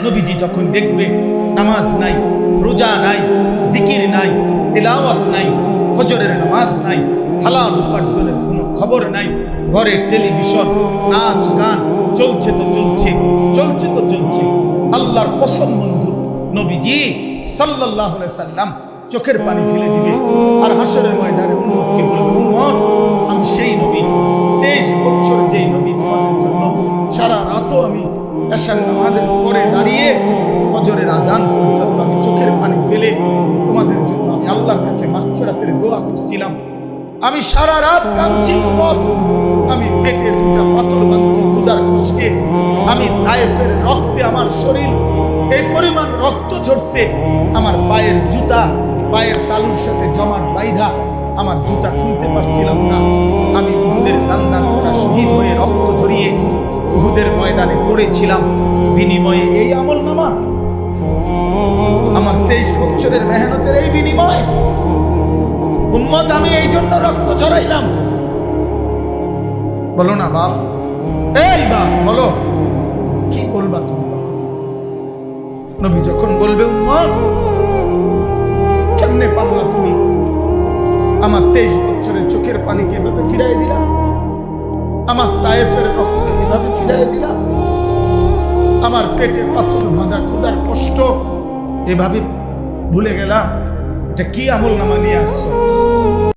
নবীজি যখন দেখবে নামাজ নাই, রোজা নাই, জিকির নাই, তিলাওয়াত নাই, ফজরের নামাজ নাই, হালাল উপার্জনের কোনো খবর নাই, ঘরে টেলিভিশন, নাচ গান চলছে তো চলছে, চলছে তো চলছে, আল্লাহর কসম বন্ধু, নবীজি সাল্লাল্লাহু আলাইহি সাল্লাম চোখের পানি ফেলে দিবে আর হাসরের ময়দানে উম্মতকে বলবে, উম্মত আমি সেই নবী, 23 বছর যেই নবী তোমাদের জন্য সারা রাতও আমি এশার নামাজের পরে দাঁড়িয়ে ফজরের আজান পর্যন্ত আমি চোখের পানি ফেলে তোমাদের জন্য আমি আল্লাহর কাছে মাগফিরাতের দোয়া করছিলাম। আমি সারা রাত কাঁদছি উম্মত, আমি পেটে দুটা পাথর বাঁধছি ক্ষুধার কষ্টে, আমি তায়েফের রক্তে আমার শরীর এই পরিমাণ রক্ত ঝরছে, আমার পায়ের জুতা পায়ের তালুর সাথে জমাট বাইধা আমার জুতা খুলতে পারছিলাম না, আমি উহুদের দান করা শহীদ হয়ে রক্ত ঝরিয়ে উহুদের ময়দানে পড়েছিলাম, বিনিময়ে এই আমলনামা, আমার 23 বছরের মেহনতের এই বিনিময় উম্মত আমি এই জন্য রক্ত ঝরাইলাম। বলো না বাপ, এই বাপ বলো, কি বলবা তুমি? নবী যখন বলবে, উম্মত কেমনে পারলা তুমি আমার 23 বছরের চোখের পানিকে এভাবে ফিরাই দিলাম, আমার তায়েফের রক্ত এভাবে ফিরাই দিলাম, আমার পেটে পাথর বাঁধা ক্ষুধার কষ্ট এভাবে ভুলে গেলাম, এটা কি আমল নামা নিয়ে আসছো?